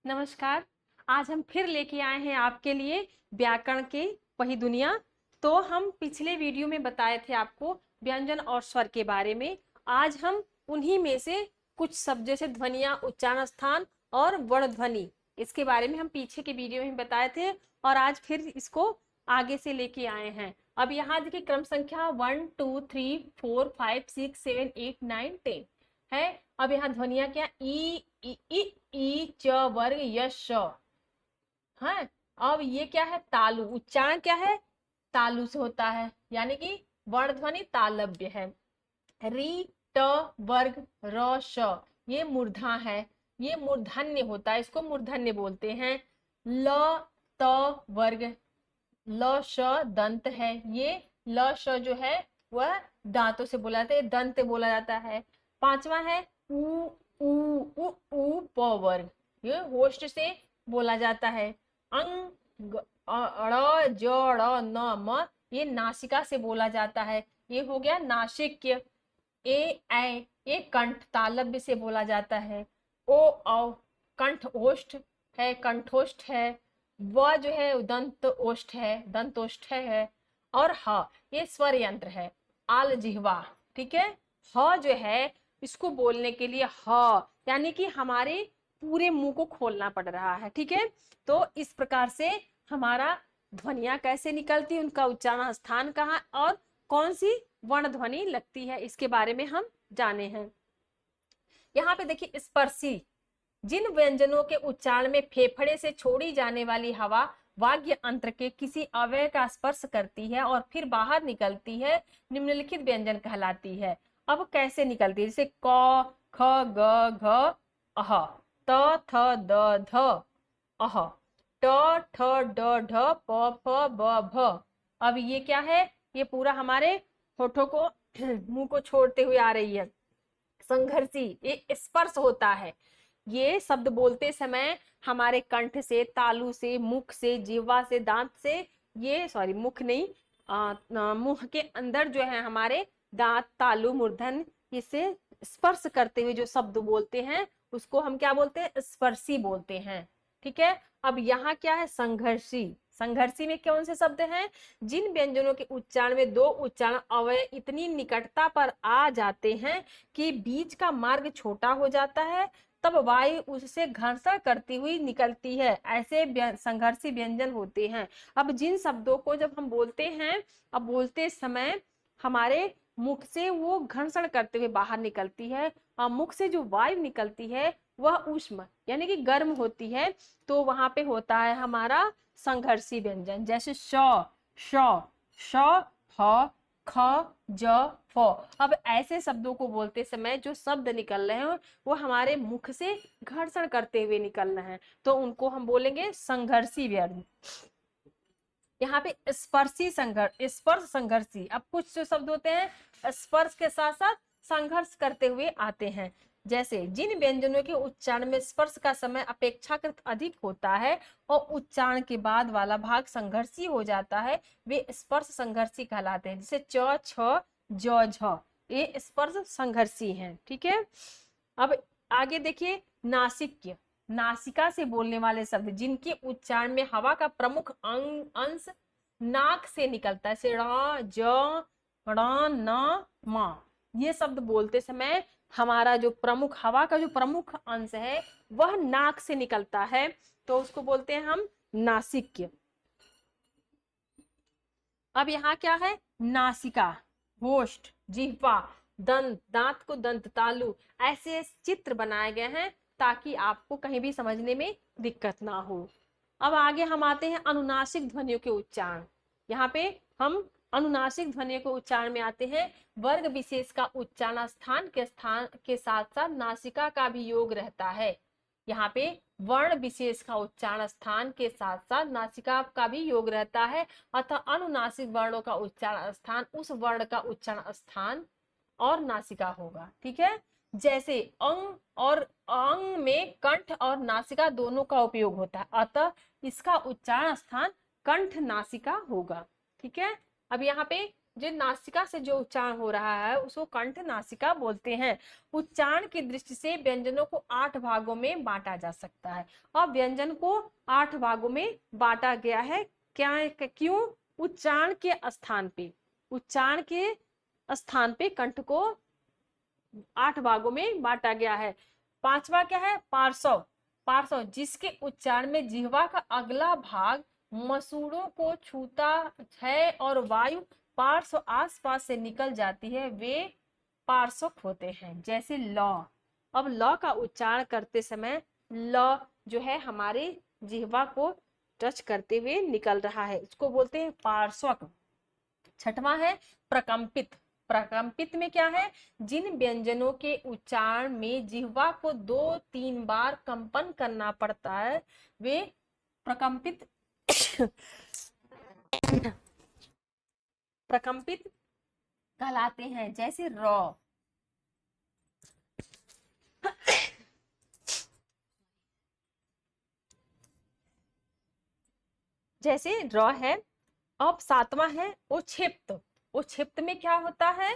नमस्कार। आज हम फिर लेके आए हैं आपके लिए व्याकरण की वही दुनिया। तो हम पिछले वीडियो में बताए थे आपको व्यंजन और स्वर के बारे में। आज हम उन्हीं में से कुछ शब्द जैसे ध्वनियां, उच्चारण स्थान और वर्ण ध्वनि, इसके बारे में हम पीछे के वीडियो में बताए थे और आज फिर इसको आगे से लेके आए हैं। अब यहाँ देखिए क्रम संख्या 1 2 3 4 5 6 7 8 9 10 है। अब यहाँ ध्वनिया क्या, ई ई ई ई च वर्ग यश है। अब ये क्या है, तालु। उच्चारण क्या है, तालु से होता है, यानी कि वर्ण ध्वनि तालव्य है। री ट वर्ग र श, ये मूर्धा है, ये मूर्धन्य होता है, इसको मूर्धन्य बोलते हैं। ल त वर्ग ल श दंत है, ये ल श जो है वह दांतों से बोला जाता है, दंत बोला जाता है। पांचवा है उ उ उ उ प वर्ग, ये होस्ट से बोला जाता है। अंग ड़ ज ड़ न म, ये नासिका से बोला जाता है, ये हो गया नासिक्य। ए ये कंठ तालव्य से बोला जाता है। ओ औ कंठ ओष्ठ है, कंठोष्ठ है। व जो है दंत ओष्ठ है, दंतोष्ठ है। और ह ये स्वर यंत्र है, आल जिह्वा। ठीक है। ह जो है इसको बोलने के लिए ह यानी कि हमारे पूरे मुंह को खोलना पड़ रहा है। ठीक है। तो इस प्रकार से हमारा ध्वनियां कैसे निकलती, उनका उच्चारण स्थान कहाँ और कौन सी वर्ण ध्वनि लगती है, इसके बारे में हम जाने हैं। यहाँ पे देखिए स्पर्शी, जिन व्यंजनों के उच्चारण में फेफड़े से छोड़ी जाने वाली हवा वाग्य अंत्र के किसी अवयव का स्पर्श करती है और फिर बाहर निकलती है, निम्नलिखित व्यंजन कहलाती है। अब कैसे निकलती है, जैसे क ख ग घ अह, त थ द ध अह, ट ठ ड ढ प फ ब भ। अब ये क्या है, ये पूरा हमारे होठों को मुंह को छोड़ते हुए आ रही है। संघर्षी, ये स्पर्श होता है, ये शब्द बोलते समय हमारे कंठ से, तालु से, मुख से, जीवा से, दांत से, ये सॉरी मुख नहीं, मुंह के अंदर जो है हमारे दांत, तालु, मूर्धन, इसे स्पर्श करते हुए जो शब्द बोलते हैं उसको हम क्या बोलते हैं, स्पर्शी बोलते हैं। ठीक है। अब यहाँ क्या है, संघर्षी। संघर्षी में कौन से शब्द हैं, जिन व्यंजनों के उच्चारण में दो उच्चारण अवयव इतनी निकटता पर आ जाते हैं कि बीच का मार्ग छोटा हो जाता है, तब वायु उससे घर्षण करती हुई निकलती है, ऐसे संघर्षी व्यंजन होते हैं। अब जिन शब्दों को जब हम बोलते हैं, अब बोलते समय हमारे मुख से वो घर्षण करते हुए बाहर निकलती है और मुख से जो वायु निकलती है वह उष्म यानी कि गर्म होती है, तो वहां पे होता है हमारा संघर्षी व्यंजन। जैसे श श श ह ख ज फ। अब ऐसे शब्दों को बोलते समय जो शब्द निकल रहे हैं वो हमारे मुख से घर्षण करते हुए निकल रहे हैं, तो उनको हम बोलेंगे संघर्षी व्यंजन। यहाँ पे स्पर्शी संघर्ष, स्पर्श संघर्षी। अब कुछ जो शब्द होते हैं स्पर्श के साथ साथ संघर्ष करते हुए आते हैं, जैसे जिन व्यंजनों के उच्चारण में स्पर्श का समय अपेक्षाकृत अधिक होता है और उच्चारण के बाद वाला भाग संघर्षी हो जाता है, वे स्पर्श संघर्षी कहलाते हैं। जैसे च छ ज झ, ये स्पर्श संघर्षी हैं। ठीक है। अब आगे देखिए नासिक्य, नासिका से बोलने वाले शब्द जिनके उच्चारण में हवा का प्रमुख अंश नाक से निकलता है, जैसे ण ज ण न म। ये शब्द बोलते समय हमारा जो प्रमुख हवा का जो प्रमुख अंश है वह नाक से निकलता है, तो उसको बोलते हैं हम नासिक्य। अब यहाँ क्या है, नासिका, होष्ठ, जिह्वा, दंत, दांत को दंत, तालु, ऐसे चित्र बनाए गए हैं ताकि आपको कहीं भी समझने में दिक्कत ना हो। अब आगे हम आते हैं अनुनासिक ध्वनियों के उच्चारण। यहाँ पे हम अनुनासिक ध्वनियों के उच्चारण में आते हैं। वर्ग विशेष का उच्चारण स्थान के साथ साथ नासिका का भी योग रहता है। यहाँ पे वर्ण विशेष का उच्चारण स्थान के साथ साथ नासिका का भी योग रहता है, अतः अनुनासिक वर्णों का उच्चारण स्थान उस वर्ण का उच्चारण स्थान और नासिका होगा। ठीक है। जैसे अंग और अंग में कंठ और नासिका दोनों का उपयोग होता है, अतः इसका उच्चारण स्थान कंठ नासिका होगा। ठीक है। अब यहाँ पे जो नासिका से जो उच्चारण हो रहा है उसको कंठ नासिका बोलते हैं। उच्चारण की दृष्टि से व्यंजनों को 8 भागों में बांटा जा सकता है। और व्यंजन को 8 भागों में बांटा गया है। क्या, क्यों? उच्चारण के स्थान पे, उच्चारण के स्थान पे कंठ को 8 भागों में बांटा गया है। पांचवा क्या है? पार्श्व। पार्श्व जिसके उच्चारण में जिह्वा का अगला भाग मसूड़ों को छूता है और वायु पार्श्व आसपास से निकल जाती है, वे पार्श्व होते हैं। जैसे ल। अब ल का उच्चारण करते समय ल जो है हमारे जिह्वा को टच करते हुए निकल रहा है, उसको बोलते हैं पार्श्वक। छठवां है प्रकंपित। प्रकंपित में क्या है? जिन व्यंजनों के उच्चारण में जिह्वा को 2-3 बार कंपन करना पड़ता है, वे प्रकंपित प्रकंपित कहलाते हैं। जैसे र। जैसे र है। अब 7वां है उक्षिप्त। उक्षिप्त में क्या होता है?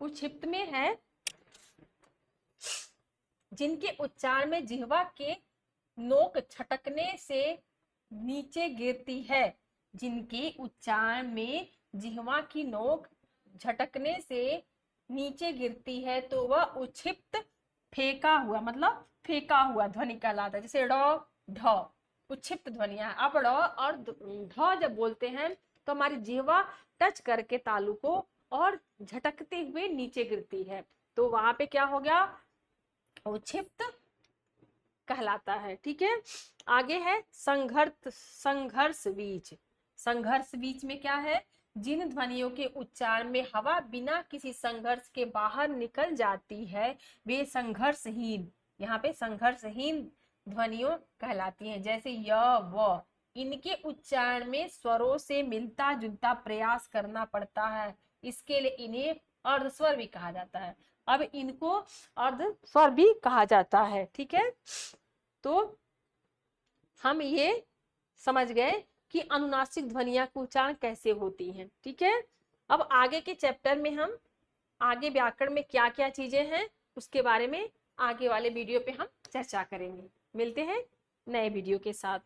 उक्षिप्त में है जिनके उच्चारण में जिह्वा के नोक छटकने से नीचे गिरती है। जिनके उच्चारण में जिह्वा की नोक झटकने से नीचे गिरती है तो वह उक्षिप्त फेंका हुआ, मतलब फेंका हुआ ध्वनि कहलाता है। जैसे ड़ ढ उक्षिप्त ध्वनियां। अब ड़ और ढ जब बोलते हैं तो हमारी जिह्वा टच करके तालु को और झटकते हुए नीचे गिरती है, तो वहां पे क्या हो गया? उक्षिप्त कहलाता है। ठीक है। आगे है संघर्ष। संघर्ष बीज। संघर्ष बीज में क्या है? जिन ध्वनियों के उच्चारण में हवा बिना किसी संघर्ष के बाहर निकल जाती है, वे संघर्षहीन, यहाँ पे संघर्षहीन ध्वनियों कहलाती हैं। जैसे य व। इनके उच्चारण में स्वरों से मिलता जुलता प्रयास करना पड़ता है, इसके लिए इन्हें अर्धस्वर भी कहा जाता है। अब इनको अर्धस्वर भी कहा जाता है। ठीक है। तो हम ये समझ गए कि अनुनासिक ध्वनियां का उच्चारण कैसे होती हैं। ठीक है। अब आगे के चैप्टर में हम आगे व्याकरण में क्या क्या चीजें हैं उसके बारे में आगे वाले वीडियो पे हम चर्चा करेंगे। मिलते हैं नए वीडियो के साथ।